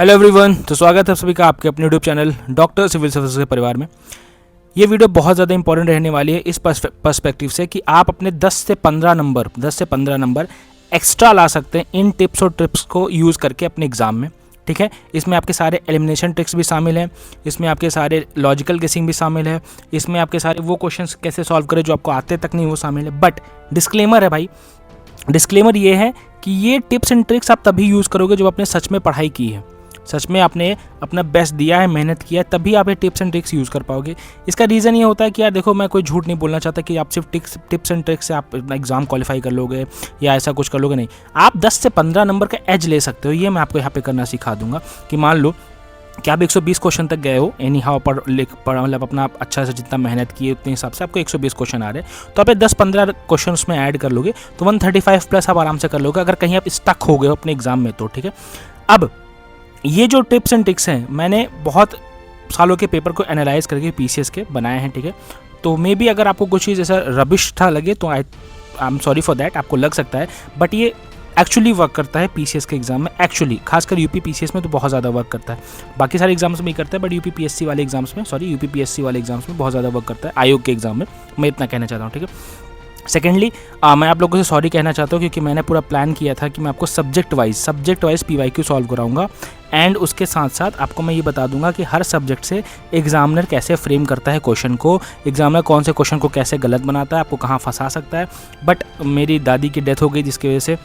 Hello everyone, तो स्वागत है सभी का आपके अपने YouTube channel doctor civil services के परिवार में। ये वीडियो बहुत ज़्यादा इंपॉर्टेंट रहने वाली है इस पर्सपेक्टिव से कि आप अपने 10 से 15 नंबर एक्स्ट्रा ला सकते हैं इन टिप्स और ट्रिप्स को यूज़ करके अपने एग्ज़ाम में। ठीक है, इसमें आपके सारे एलिमिनेशन ट्रिक्स भी शामिल हैं, इसमें आपके सारे लॉजिकल गेसिंग भी शामिल है, इसमें आपके सारे वो क्वेश्चंस कैसे सॉल्व करें जो आपको आते तक नहीं वो शामिल है। बट डिस्क्लेमर है भाई, डिस्क्लेमर ये है कि ये टिप्स एंड ट्रिक्स आप तभी यूज़ करोगे जब आपने सच में पढ़ाई की है, सच में आपने अपना बेस्ट दिया है, मेहनत किया है, तभी आप ये टिप्स एंड ट्रिक्स यूज़ कर पाओगे। इसका रीज़न ये होता है कि यार देखो, मैं कोई झूठ नहीं बोलना चाहता कि आप सिर्फ टिप्स एंड ट्रिक्स से आप एग्ज़ाम क्वालिफाई कर लोगे या ऐसा कुछ कर लोगे, नहीं। आप 10 से 15 नंबर का एज ले सकते हो। ये मैं आपको यहाँ पे करना सिखा दूंगा कि मान लो कि आप 120 क्वेश्चन तक गए हो, एनी हाउ मतलब अपना अच्छा से जितना मेहनत किए उतने हिसाब से आपको 120 क्वेश्चन आ रहे हैं, तो आप 10-15 क्वेश्चन उसमें ऐड कर लोगे तो 135 प्लस आप आराम से कर लोगे अगर कहीं आप स्टक हो गए हो अपने एग्जाम में तो। ठीक है, अब ये जो टिप्स एंड ट्रिक्स हैं मैंने बहुत सालों के पेपर को एनालाइज करके पीसीएस के बनाए हैं। ठीक है, तो मे बी अगर आपको कुछ चीज़ ऐसा रबिश था लगे तो I am sorry for that, आपको लग सकता है, बट ये एक्चुअली वर्क करता है पीसीएस के एग्जाम में। एक्चुअली खासकर यूपी पीसीएस में तो बहुत ज़्यादा वर्क करता है, बाकी सारे एग्जाम्स में ही करता है, बट यूपी पीएससी वाले एग्जाम्स में बहुत ज़्यादा वर्क करता है, आयोग के एग्जाम में। मैं इतना कहना चाहता हूँ। ठीक है, सेकेंडली मैं आप लोगों से सॉरी कहना चाहता हूँ क्योंकि मैंने पूरा प्लान किया था कि मैं आपको सब्जेक्ट वाइज पीवाईक्यू सॉल्व कराऊंगा, एंड उसके साथ साथ आपको मैं ये बता दूंगा कि हर सब्जेक्ट से एग्जामिनर कैसे फ्रेम करता है क्वेश्चन को, एग्जामिनर कौन से क्वेश्चन को कैसे गलत बनाता है, आपको कहाँ फंसा सकता है। बट मेरी दादी की डेथ हो गई जिसकी वजह से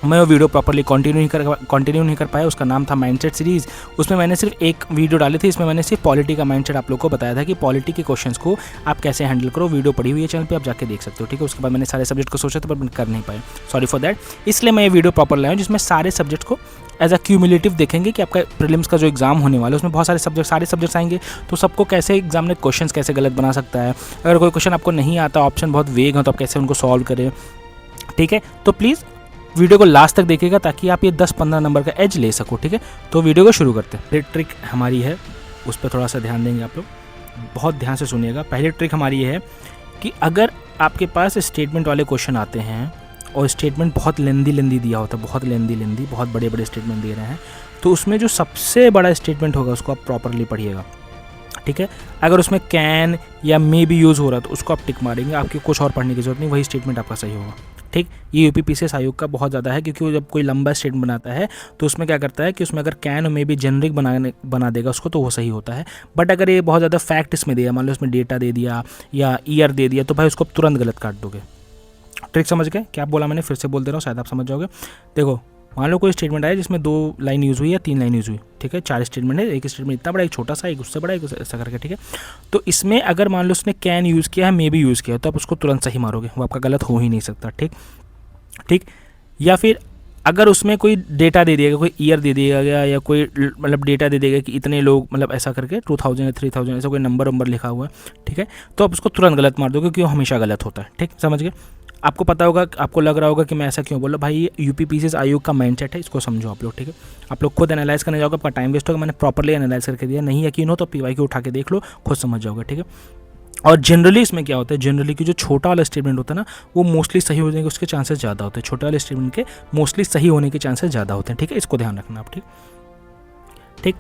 मैं वो वीडियो प्रॉपर्ली कंटिन्यू नहीं कर पाया। उसका नाम था माइंडसेट सीरीज़। उसमें मैंने सिर्फ एक वीडियो डाली थी, इसमें मैंने सिर्फ पॉलिटी का माइंडसेट आप लोग को बताया था कि पॉलिटी के क्वेश्चंस को आप कैसे हैंडल करो। वीडियो पड़ी हुई है चैनल पे, आप जाके देख सकते हो। ठीक है, उसके बाद मैंने सारे सब्जेक्ट को सोचा था पर मैं कर नहीं पाया, सॉरी फॉर दैट। इसलिए मैं ये वीडियो प्रॉपर लाया हूँ जिसमें सारे सब्जेक्ट को एज अ क्यूमुलेटिव देखेंगे कि आपका प्रीलिम्स का जो एग्जाम होने वाला है उसमें बहुत सारे सब्जेक्ट्स आएंगे, तो सबको कैसे एग्जाम में क्वेश्चन कैसे गलत बना सकता है, अगर कोई क्वेश्चन आपको नहीं आता, ऑप्शन बहुत वेग हो, तो आप कैसे उनको सॉल्व करें। ठीक है, तो प्लीज़ वीडियो को लास्ट तक देखिएगा ताकि आप ये 10-15 नंबर का एज ले सको। ठीक है, तो वीडियो को शुरू करते हैं। पहली ट्रिक हमारी है, उस पर थोड़ा सा ध्यान देंगे आप लोग, बहुत ध्यान से सुनिएगा। पहली ट्रिक हमारी ये है कि अगर आपके पास स्टेटमेंट वाले क्वेश्चन आते हैं और स्टेटमेंट बहुत लेंदी दिया होता है, बहुत बड़े स्टेटमेंट दे रहे हैं, तो उसमें जो सबसे बड़ा स्टेटमेंट होगा उसको आप प्रॉपरली पढ़िएगा। ठीक है, अगर उसमें कैन या मे भी यूज़ हो रहा है तो उसको आप टिक मारेंगे, आपकी कुछ और पढ़ने की जरूरत नहीं, वही स्टेटमेंट आपका सही होगा। ठीक, ये यूपी पीसीएस आयोग का बहुत ज़्यादा है क्योंकि वो जब कोई लंबा स्टेटमेंट बनाता है तो उसमें क्या करता है कि उसमें अगर कैन और मे भी जेनरिक बना देगा उसको तो वो सही होता है। बट अगर ये बहुत ज़्यादा फैक्ट इसमें दिया, मान लो इसमें डेटा दे दिया या ईयर दे दिया, तो भाई उसको तुरंत गलत काट दोगे। ट्रिक समझ गए? क्या बोला मैंने, फिर से बोल दे रहा हूँ, शायद आप समझ जाओगे। देखो, मान लो कोई स्टेटमेंट आया जिसमें 2 लाइन यूज़ हुई या 3 लाइन यूज़ हुई। ठीक है, 4 स्टेटमेंट है, एक स्टेटमेंट इतना बड़ा, एक छोटा सा, एक उससे बड़ा, एक ऐसा करके। ठीक है, तो इसमें अगर मान लो उसने कैन यूज़ किया है, मे भी यूज़ किया है, तो आप उसको तुरंत सही मारोगे, वो आपका गलत हो ही नहीं सकता। ठीक, या फिर अगर उसमें कोई डेटा दे दिया गया, कोई ईयर दे दिया गया या कोई मतलब डेटा दे दिया गया कि इतने लोग, मतलब ऐसा करके 2000 या 3000 ऐसा कोई नंबर लिखा हुआ है, ठीक है, तो आप उसको तुरंत गलत मार दोगे क्योंकि वो हमेशा गलत होता है। ठीक, समझ गए? आपको पता होगा, आपको लग रहा होगा कि मैं ऐसा क्यों बोला, भाई ये यूपी पीसीएस आयोग का माइंडसेट है, इसको समझो आप लोग। ठीक है, आप लोग खुद एनालाइज करने जाओगे, आपका टाइम वेस्ट होगा, मैंने प्रॉपर्ली एनालाइज करके दिया, नहीं यकीन हो तो पीवाईक्यू उठा के देख लो, खुद समझ जाओगे। ठीक है, और जनरली इसमें क्या होता है, जनरली कि जो छोटा वाला स्टेटमेंट होता है ना, वो मोस्टली सही होने के उसके चांसेस ज़्यादा होते हैं, छोटे वाले स्टेटमेंट के मोस्टली सही होने के चांसेस ज़्यादा होते हैं। ठीक है, इसको ध्यान रखना आप। ठीक,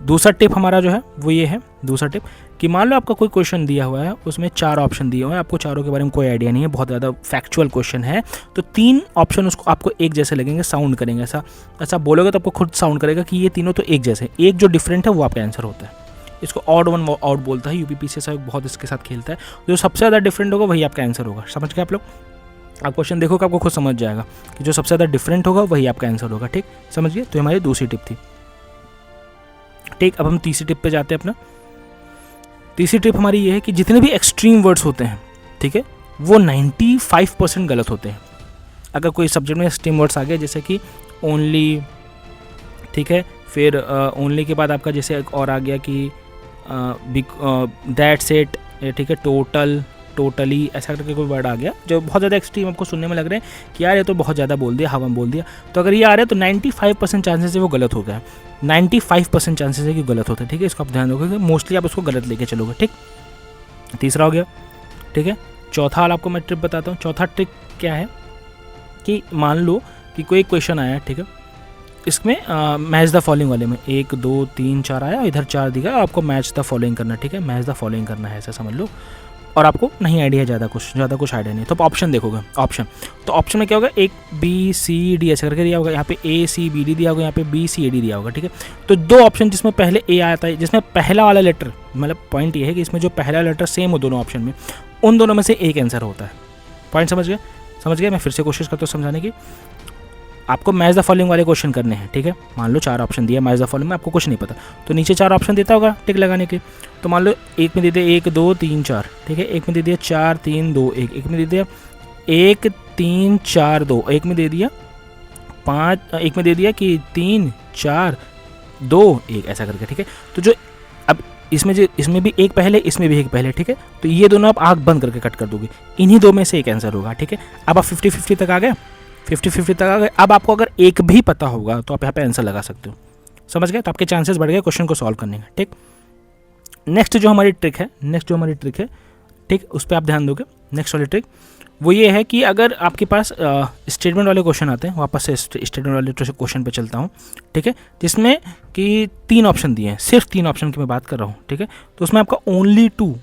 दूसरा टिप हमारा जो है वो ये है, दूसरा टिप कि मान लो आपका कोई क्वेश्चन दिया हुआ है, उसमें 4 ऑप्शन दिए हुए हैं, आपको चारों के बारे में कोई आइडिया नहीं है, बहुत ज़्यादा फैक्चुअल क्वेश्चन है, तो 3 ऑप्शन उसको आपको एक जैसे लगेंगे, साउंड करेंगे, ऐसा बोलोगे तो आपको खुद साउंड करेगा कि ये तीनों तो एक जैसे, एक जो डिफरेंट है वो आपका आंसर होता है। इसको ऑड वन आउट बोलता है, यूपी पीसीएस आयोग बहुत इसके साथ खेलता है। जो सबसे ज़्यादा डिफरेंट होगा वही आपका आंसर होगा। समझ गए आप लोग? आप क्वेश्चन देखोगे आपको खुद समझ जाएगा कि जो सबसे ज़्यादा डिफरेंट होगा वही आपका आंसर होगा। ठीक, समझ गए? तो हमारी दूसरी टिप थी। ठीक, अब हम तीसरी टिप पे जाते हैं अपना। तीसरी टिप हमारी ये है कि जितने भी एक्सट्रीम वर्ड्स होते हैं, ठीक है, वो 95% गलत होते हैं। अगर कोई सब्जेक्ट में एक्सट्रीम वर्ड्स आ गए जैसे कि ओनली, ठीक है, फिर ओनली के बाद आपका जैसे और आ गया कि दैट्स इट, ठीक है, टोटली, ऐसा करके कोई वर्ड आ गया जो बहुत ज़्यादा एक्सट्रीम आपको सुनने में लग रहे हैं कि यार ये तो बहुत ज़्यादा बोल दिया, हवा बोल दिया, तो अगर ये आ रहा है तो 95% चांसेस है वो गलत हो गया, 95% चांसेस है कि गलत होता है। ठीक है, इसको आप ध्यान रखोगे, मोस्टली आप उसको गलत लेके चलोगे। ठीक, तीसरा हो गया। ठीक है, चौथा वाला आपको मैं ट्रिक बताता हूँ। चौथा ट्रिक क्या है कि मान लो कि कोई क्वेश्चन आया, ठीक है, इसमें मैच द फॉलोइंग वाले में 1 2 3 4 आया, इधर 4 दिखा, आपको मैच द फॉलोइंग करना, ठीक है, मैच द फॉलोइंग करना है ऐसा समझ लो। और आपको नहीं आइडिया है, ज़्यादा कुछ आइडिया नहीं, तो आप ऑप्शन देखोगे। ऑप्शन तो ऑप्शन में क्या होगा, एक बी सी डी ऐसे करके दिया होगा, यहाँ पे ए सी बी डी दिया होगा, यहाँ पे बी सी ए डी दिया होगा, ठीक है। तो दो ऑप्शन जिसमें पहले ए आता है, जिसमें पहला वाला लेटर, मतलब पॉइंट ये है कि इसमें जो पहला लेटर सेम हो दोनों ऑप्शन में, उन दोनों में से एक आंसर होता है। पॉइंट समझ गए? मैं फिर से कोशिश करता हूँ समझाने की। आपको मैच द फॉलोइंग वाले क्वेश्चन करने हैं, ठीक है। मान लो 4 ऑप्शन दिया मैच द फॉलोइंग में, आपको कुछ नहीं पता, तो नीचे 4 ऑप्शन देता होगा टिक लगाने के। तो मान लो एक में दे दिया 1 2 3 4, ठीक है, एक में दे दिया 4 3 2 1, एक में दे दिया 1 3 4 2, एक में दे दिया 5, एक में दे दिया कि 3 4 2 1 ऐसा करके, ठीक है। तो जो अब इसमें भी एक पहले, इसमें भी एक पहले, ठीक है। तो ये दोनों आप आँख बंद करके कट कर दोगे, इन्हीं दो में से एक आंसर होगा, ठीक है। अब आप 50-50 तक आ गए, 50-50 तक आ गए। अब आपको अगर एक भी पता होगा तो आप यहाँ पे आंसर लगा सकते हो, समझ गए? तो आपके चांसेस बढ़ गए क्वेश्चन को सॉल्व करने का, ठीक। नेक्स्ट जो हमारी ट्रिक है, ठीक, उस पर आप ध्यान दोगे। नेक्स्ट वाली ट्रिक वो ये है कि अगर आपके पास स्टेटमेंट वाले क्वेश्चन आते हैं, वापस से स्टेटमेंट वाले क्वेश्चन पे चलता हूँ, ठीक है, जिसमें कि 3 ऑप्शन दिए हैं, सिर्फ 3 ऑप्शन की मैं बात कर रहा हूँ, ठीक है। तो उसमें आपका ओनली 2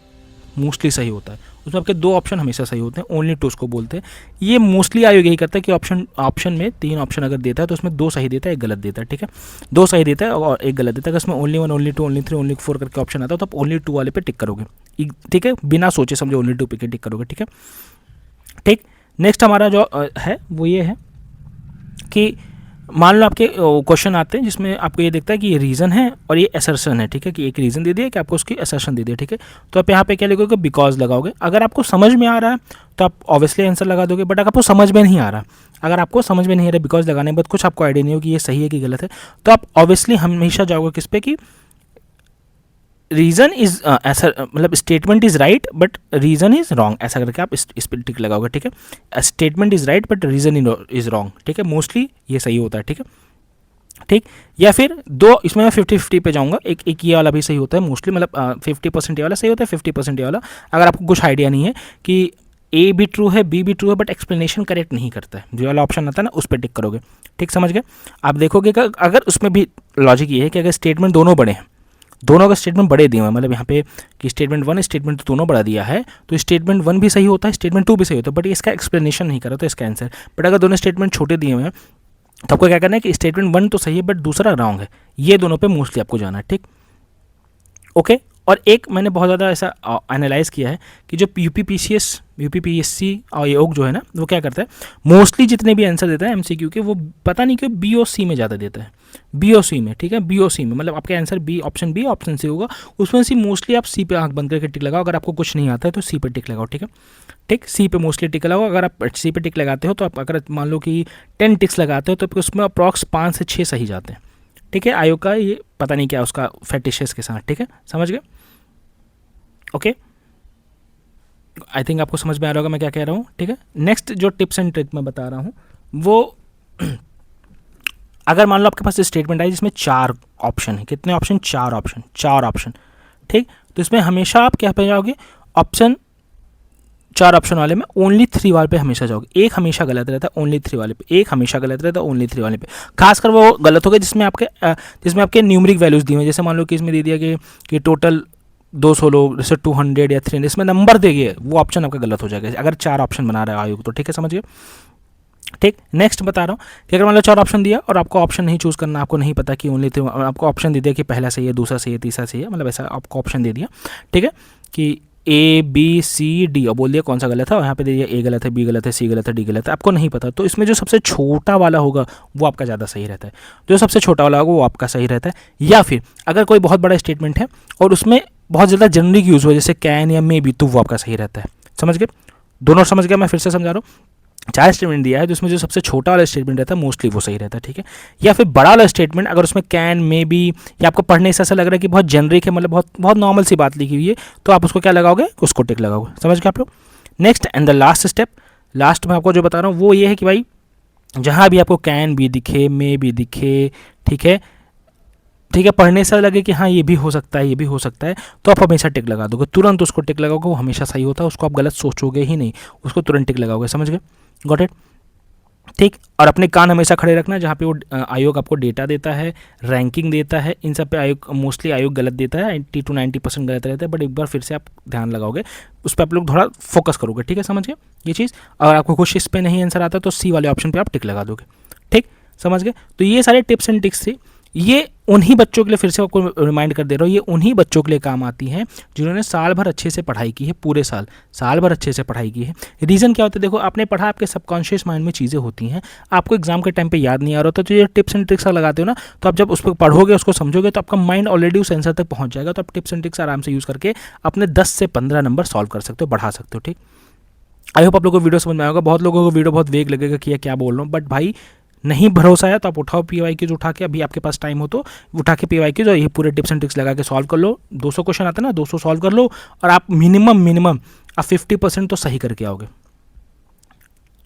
मोस्टली सही होता है, उसमें आपके 2 ऑप्शन हमेशा सही होते हैं, ओनली 2 उसको बोलते हैं। ये मोस्टली आयोग यही करता है कि ऑप्शन में 3 ऑप्शन अगर देता है तो उसमें 2 सही देता है, 1 गलत देता है, ठीक है। 2 सही देता है और 1 गलत देता है। अगर उसमें ओनली 1 ओनली 2 ओनली 3 ओनली 4 करके ऑप्शन आता है तो आप ओनली 2 वाले पे टिक करोगे, ठीक है, बिना सोचे समझे ओनली 2 पे टिक करोगे, ठीक है, ठीक। नेक्स्ट हमारा जो है वो ये है कि मान लो आपके क्वेश्चन आते हैं जिसमें आपको ये दिखता है कि ये रीज़न है और ये असर्शन है, ठीक है, कि एक रीज़न दे दिया कि आपको उसकी असर्शन दे दिया, ठीक है। तो आप यहाँ पे क्या लिखोगे, बिकॉज लगाओगे। अगर आपको समझ में आ रहा है तो आप ऑब्वियसली आंसर लगा दोगे, बट अगर आपको समझ में नहीं आ रहा, अगर आपको समझ में नहीं आ रहा बिकॉज लगाने के बाद कुछ आपको आइडिया नहीं हो कि ये सही है कि गलत है, तो आप ऑब्वियसली हमेशा जाओगे किस पे कि रीज़न इज ऐसा, मतलब statement is right but reason is wrong, ऐसा करके आप इस पर टिक लगाओगे, ठीक है। Statement is right but reason is wrong, ठीक है, मोस्टली ये सही होता है, ठीक है, ठीक। या फिर 2, इसमें मैं 50-50 पे जाऊंगा, एक ये वाला भी सही होता है मोस्टली, मतलब 50% ये वाला सही होता है, 50% ये वाला। अगर आपको कुछ आइडिया नहीं है कि ए भी ट्रू है बी भी ट्रू है बट एक्सप्लेनेशन करेक्ट नहीं करता है, जो वाला ऑप्शन आता है ना उस पर टिक करोगे, ठीक, समझ गए? आप देखोगे कि अगर उसमें भी लॉजिक ये है कि अगर स्टेटमेंट दोनों बड़े हैं, दोनों का स्टेटमेंट बड़े दिए हुए हैं, मतलब यहाँ पे कि स्टेटमेंट 1 स्टेटमेंट 2 दोनों बड़ा दिया है, तो स्टेटमेंट 1 भी सही होता है, स्टेटमेंट 2 भी सही होता है, बट इसका एक्सप्लेनेशन नहीं करा तो इसका आंसर। बट अगर दोनों स्टेटमेंट छोटे दिए हुए हैं तो आपको क्या करना है कि स्टेटमेंट 1 तो सही है बट दूसरा रॉन्ग है, ये दोनों पे मोस्टली आपको जाना है, ठीक, ओके। और एक मैंने बहुत ज़्यादा ऐसा एनालाइज किया है कि जो यूपीपीएससी और योग जो है ना, वो क्या करता है, मोस्टली जितने भी आंसर देता है एमसीक्यू के, वो पता नहीं क्यों बी और सी में ज़्यादा देता है, बी और सी में, ठीक है, बी और सी में, मतलब आपका आंसर बी ऑप्शन सी होगा, उसमें से मोस्टली आप सी पे आंख बंद करके टिक लगाओ। अगर आपको कुछ नहीं आता है तो सी पे टिक लगाओ, ठीक है, ठीक, सी पे मोस्टली टिक लगाओ। अगर आप सी पे टिक लगाते हो तो आप अगर मान लो कि 10 टिक्स लगाते हो तो उसमें अप्रॉक्स 5 से 6 सही जाते हैं, ठीक है। आयोग का ये पता नहीं क्या उसका फैटिशेस के साथ, ठीक है, समझ गए? ओके, आई थिंक आपको समझ में आ रहा होगा मैं क्या कह रहा हूँ, ठीक है। नेक्स्ट जो टिप्स एंड ट्रिक मैं बता रहा हूँ वो अगर मान लो आपके पास स्टेटमेंट है जिसमें 4 ऑप्शन है, कितने ऑप्शन, 4 ऑप्शन, ठीक, तो इसमें हमेशा आप क्या पे जाओगे, 4 ऑप्शन वाले में ओनली 3 वाले पे हमेशा जाओगे। एक हमेशा गलत रहता है ओनली 3 वाले पे, एक हमेशा गलत रहता है ओनली 3 वाले पे। खासकर वो गलत होगा जिसमें आपके न्यूमरिक वैल्यूज दी हुई, जैसे मान लो कि इसमें दे दिया कि टोटल 200 लोग, जैसे 200 या 300, इसमें नंबर देंगे, वो ऑप्शन आपका गलत हो जाएगा अगर 4 ऑप्शन बना रहा है आयोग तो, ठीक है, समझिए, ठीक। नेक्स्ट बता रहा हूँ कि अगर मान लो 4 ऑप्शन दिया और आपको ऑप्शन नहीं चूज़ करना, आपको नहीं पता कि ओनली 3, आपको ऑप्शन दे दिया कि पहला सही है, दूसरा सही है, तीसरा सही है, मतलब ऐसा आपको ऑप्शन दे दिया, ठीक है, कि ए बी सी डी, और बोल दिया कौन सा गलत है, और यहाँ पे दे दिया ए गलत है, बी गलत है, सी गलत है, डी गलत है, आपको नहीं पता, तो इसमें जो सबसे छोटा वाला होगा वो आपका ज़्यादा सही रहता है, जो सबसे छोटा वाला होगा वो आपका सही रहता है। या फिर अगर कोई बहुत बड़ा स्टेटमेंट है और उसमें बहुत ज़्यादा जनरिक यूज़ हो, जैसे कैन या मे बी, तो वो आपका सही रहता है, समझ गए? दोनों समझ गया, मैं फिर से समझा रहा हूँ। 4 स्टेटमेंट दिया है जिसमें जो सबसे छोटा वाला स्टेटमेंट रहता है मोस्टली वो सही रहता है, ठीक है। या फिर बड़ा वाला स्टेटमेंट अगर उसमें कैन मे बी, या आपको पढ़ने से ऐसा लग रहा है कि बहुत जेनरिक है, मतलब बहुत नॉर्मल सी बात लिखी हुई है, तो आप उसको क्या लगाओगे, उसको टिक लगाओगे, समझ गए आप लोग? Next and the last step, last में आपको जो बता रहा हूँ वो ये है कि भाई जहाँ भी आपको कैन भी दिखे, मे भी दिखे, ठीक है, पढ़ने से लगे कि हाँ ये भी हो सकता है, ये भी हो सकता है, तो आप हमेशा टिक लगा दोगे, तुरंत उसको टिक लगाओगे, वो हमेशा सही होता है, उसको आप गलत सोचोगे ही नहीं, उसको तुरंत टिक लगाओगे, समझ गए? Got it? ठीक। और अपने कान हमेशा खड़े रखना, जहाँ पे वो आयोग आपको डेटा देता है, रैंकिंग देता है, इन सब पे आयोग मोस्टली आयोग गलत देता है, 80 to 90% गलत रहता है, बट एक बार फिर से आप ध्यान लगाओगे उस पर, आप लोग थोड़ा फोकस करोगे, ठीक है, समझ गए ये चीज़। अगर आपको कुछ इस पर नहीं आंसर आता तो सी वाले ऑप्शन पर आप टिक लगा दोगे, ठीक, समझ गए। तो ये सारे टिप्स एंड ट्रिक्स थी, ये उन्हीं बच्चों के लिए, फिर से आपको रिमाइंड कर दे रहा हूँ, ये उन्हीं बच्चों के लिए काम आती हैं जिन्होंने साल भर अच्छे से पढ़ाई की है, पूरे साल भर अच्छे से पढ़ाई की है। रीज़न क्या होता है, देखो आपने पढ़ा, आपके सबकॉन्शियस माइंड में चीज़ें होती हैं, आपको एग्जाम के टाइम पे याद नहीं आ रहा होता, तो ये टिप्स एंड ट्रिक्स लगाते हो ना, तो आप जब उस पर पढ़ोगे, उसको समझोगे, तो आपका माइंड ऑलरेडी उस आंसर तक पहुँच जाएगा, तो आप टिप्स एंड ट्रिक्स आराम से यूज़ करके अपने 10 से 15 नंबर सॉल्व कर सकते हो, बढ़ा सकते हो, ठीक। आई होप आप लोगों को वीडियो समझ में आएगा। बहुत लोगों को वीडियो बहुत वेग लगेगा कि क्या बोल रहा हूँ, बट भाई नहीं भरोसा है तो आप उठाओ PYQ उठा के, अभी आपके पास टाइम हो तो उठा के PYQ जो ये पूरे टिप्स एंड ट्रिक्स लगा के सॉल्व कर लो। 200 क्वेश्चन आता है ना, 200 सॉल्व कर लो, और आप मिनिमम आप 50% तो सही करके आओगे।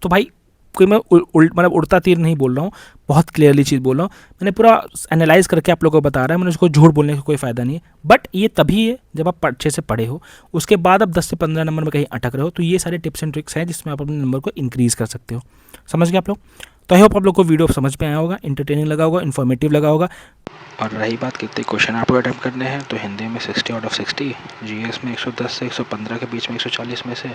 तो भाई कोई मैं मतलब उड़ता तीर नहीं बोल रहा हूँ, बहुत क्लियरली चीज़ बोल रहा हूँ, मैंने पूरा एनालाइज करके आप लोगों को बता रहा है, मैंने उसको झूठ बोलने का कोई फ़ायदा नहीं है। बट ये तभी है जब आप अच्छे से पढ़े हो, उसके बाद आप 10 से 15 नंबर में कहीं अटक रहे हो, तो ये सारे टिप्स एंड ट्रिक्स हैं जिसमें आप अपने नंबर को इंक्रीज़ कर सकते हो। समझ गए आप लोग। तो आई होप आप लोग को वीडियो समझ में आया होगा, इंटरटेनिंग लगा होगा, इन्फॉर्मेटिव लगा होगा। और रही बात कितने क्वेश्चन आपको अटेम्प्ट करने हैं, तो हिंदी में 60 आउट ऑफ 60, जीएस में 110 से 115 के बीच में 140 में से,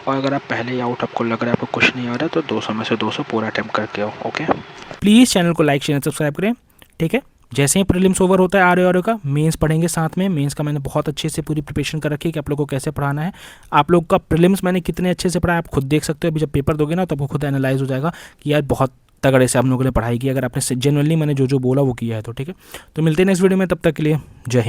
और अगर आप पहले ही आउट आपको लग रहा है आपको कुछ नहीं आ रहा तो 200 में से 200 पूरा अटेम्प्ट करके आओ। ओके, प्लीज़ चैनल को लाइक शेयर सब्सक्राइब करें, ठीक है। जैसे ही प्रीलिम्स ओवर होता है आर का, मेंस पढ़ेंगे साथ में। मेंस का मैंने बहुत अच्छे से पूरी प्रिपरेशन कर रखी है कि आप लोग को कैसे पढ़ाना है। आप लोग का प्रीलिम्स मैंने कितने अच्छे से पढ़ाया आप खुद देख सकते हो। अभी जब पेपर दोगे ना तो आपको खुद एनालाइज हो जाएगा कि यार बहुत तगड़े से आप लोगों ने पढ़ाई की, अगर आपने जेन्युइनली मैंने जो जो बोला वो किया है तो, ठीक है। तो मिलते हैं नेक्स्ट वीडियो में, तब तक के लिए जय हिंद।